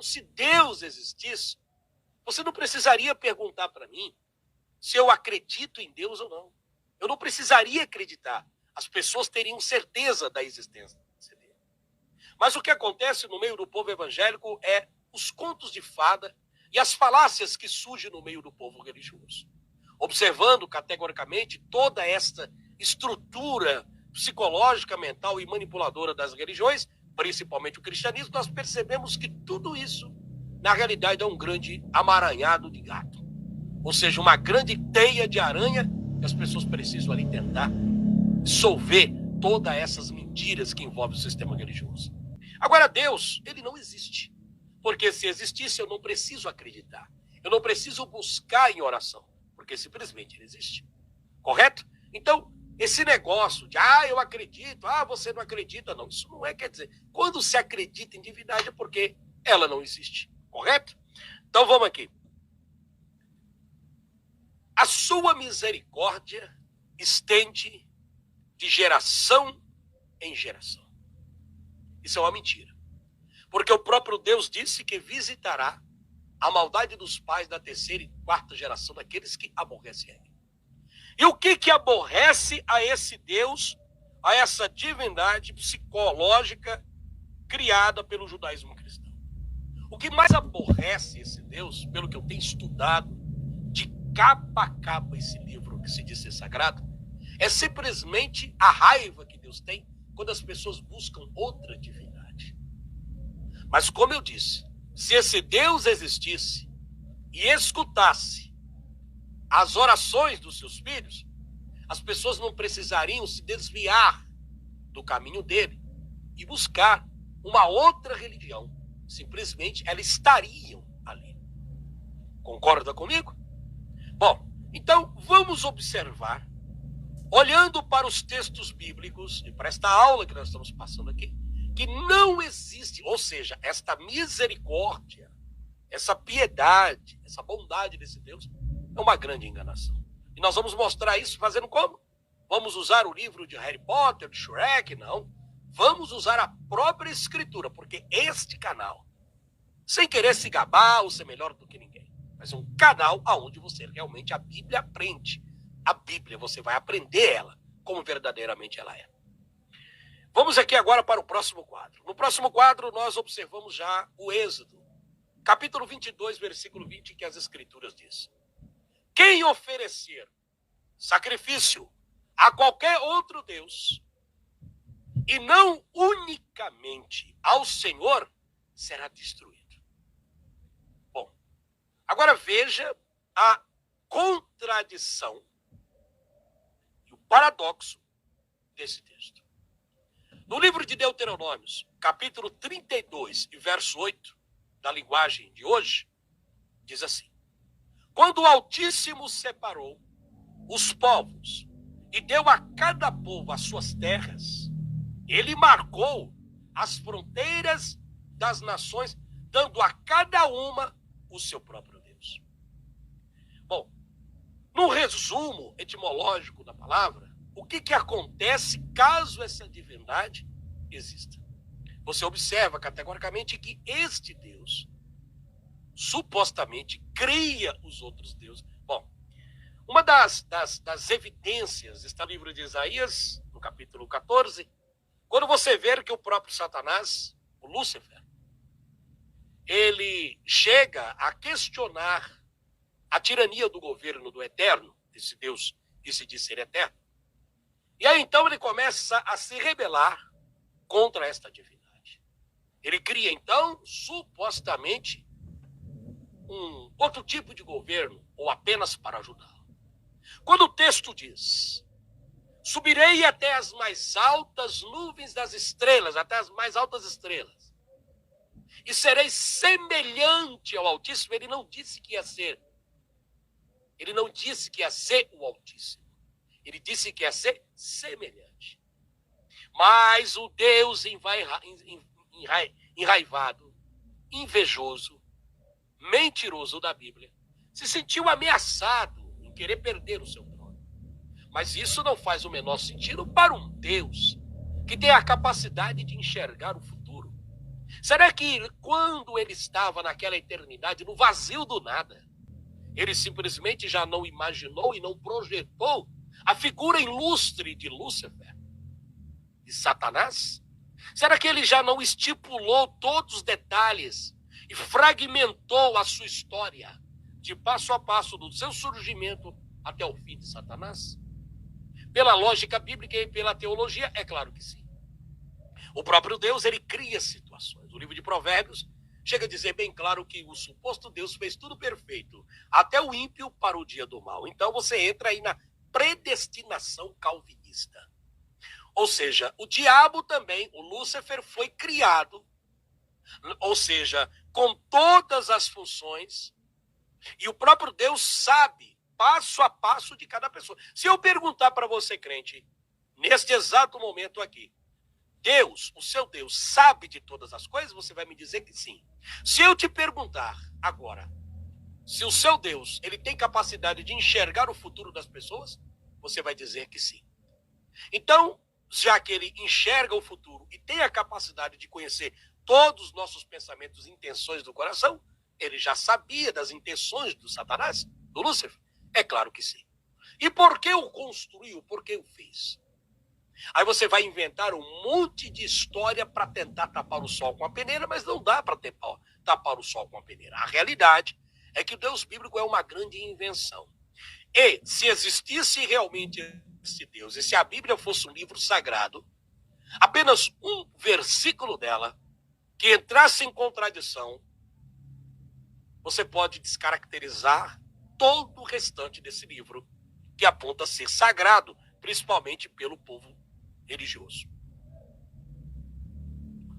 Se Deus existisse, você não precisaria perguntar para mim se eu acredito em Deus ou não. Eu não precisaria acreditar. As pessoas teriam certeza da existência dele. Mas o que acontece no meio do povo evangélico é os contos de fada e as falácias que surgem no meio do povo religioso. Observando categoricamente toda esta estrutura psicológica, mental e manipuladora das religiões, principalmente o cristianismo, nós percebemos que tudo isso, na realidade, é um grande amaranhado de gato. Ou seja, uma grande teia de aranha que as pessoas precisam ali tentar dissolver todas essas mentiras que envolvem o sistema religioso. Agora, Deus, ele não existe. Porque se existisse, eu não preciso acreditar. Eu não preciso buscar em oração. Porque simplesmente ele existe. Correto? Então, esse negócio de, eu acredito, você não acredita, não. Isso não quer dizer. Quando se acredita em divindade é porque ela não existe. Correto? Então, vamos aqui. A sua misericórdia estende de geração em geração. Isso é uma mentira. Porque o próprio Deus disse que visitará a maldade dos pais da terceira e quarta geração daqueles que aborrecem ele. E o que aborrece a esse Deus, a essa divindade psicológica criada pelo judaísmo cristão? O que mais aborrece esse Deus, pelo que eu tenho estudado, de capa a capa esse livro que se diz ser sagrado, é simplesmente a raiva que Deus tem quando as pessoas buscam outra divindade. Mas como eu disse, se esse Deus existisse e escutasse as orações dos seus filhos, as pessoas não precisariam se desviar do caminho dele e buscar uma outra religião. Simplesmente elas estariam ali. Concorda comigo? Bom, então vamos observar, olhando para os textos bíblicos e para esta aula que nós estamos passando aqui, que não existe, ou seja, esta misericórdia, essa piedade, essa bondade desse Deus é uma grande enganação. E nós vamos mostrar isso fazendo como? Vamos usar o livro de Harry Potter, de Shrek? Não. Vamos usar a própria escritura, porque este canal, sem querer se gabar ou ser melhor do que ninguém, mas é um canal onde você realmente, a Bíblia aprende. A Bíblia, você vai aprender ela como verdadeiramente ela é. Vamos aqui agora para o próximo quadro. No próximo quadro, nós observamos já o Êxodo, capítulo 22, versículo 20, que as Escrituras dizem: quem oferecer sacrifício a qualquer outro Deus, e não unicamente ao Senhor, será destruído. Bom, agora veja a contradição e o paradoxo desse texto. No livro de Deuteronômios, capítulo 32 e verso 8, da linguagem de hoje, diz assim: quando o Altíssimo separou os povos e deu a cada povo as suas terras, ele marcou as fronteiras das nações, dando a cada uma o seu próprio Deus. Bom, no resumo etimológico da palavra, o que acontece caso essa divindade exista? Você observa categoricamente que este Deus supostamente cria os outros deuses. Bom, uma das evidências está no livro de Isaías, no capítulo 14, quando você vê que o próprio Satanás, o Lúcifer, ele chega a questionar a tirania do governo do Eterno, desse Deus que se diz ser eterno. E aí então ele começa a se rebelar contra esta divindade. Ele cria então, supostamente, um outro tipo de governo, ou apenas para ajudá-lo. Quando o texto diz: subirei até as mais altas nuvens das estrelas, até as mais altas estrelas, e serei semelhante ao Altíssimo, ele não disse que ia ser. Ele não disse que ia ser o Altíssimo. Ele disse que ia ser semelhante. Mas o Deus enraivado, invejoso, mentiroso da Bíblia, se sentiu ameaçado em querer perder o seu trono. Mas isso não faz o menor sentido para um Deus que tem a capacidade de enxergar o futuro, Será que quando ele estava naquela eternidade, no vazio do nada, ele simplesmente já não imaginou e não projetou a figura ilustre de Lúcifer, de Satanás? Será que ele já não estipulou todos os detalhes e fragmentou a sua história de passo a passo do seu surgimento até o fim de Satanás? Pela lógica bíblica e pela teologia, é claro que sim. O próprio Deus, ele cria situações. O livro de Provérbios chega a dizer bem claro que o suposto Deus fez tudo perfeito, até o ímpio para o dia do mal. Então você entra aí na predestinação calvinista. Ou seja, o diabo também, o Lúcifer, foi criado, ou seja, com todas as funções, e o próprio Deus sabe, passo a passo de cada pessoa. Se eu perguntar para você, crente, neste exato momento aqui, Deus, o seu Deus, sabe de todas as coisas? Você vai me dizer que sim. Se eu te perguntar agora, se o seu Deus, ele tem capacidade de enxergar o futuro das pessoas? Você vai dizer que sim. Então, já que ele enxerga o futuro e tem a capacidade de conhecer todos os nossos pensamentos e intenções do coração, ele já sabia das intenções do Satanás, do Lúcifer? É claro que sim. E por que o construiu? Por que o fez? Aí você vai inventar um monte de história para tentar tapar o sol com a peneira, mas não dá para tapar o sol com a peneira. A realidade é que o Deus bíblico é uma grande invenção. E se existisse realmente esse Deus, e se a Bíblia fosse um livro sagrado, apenas um versículo dela que entrasse em contradição, você pode descaracterizar todo o restante desse livro, que aponta a ser sagrado, principalmente pelo povo religioso.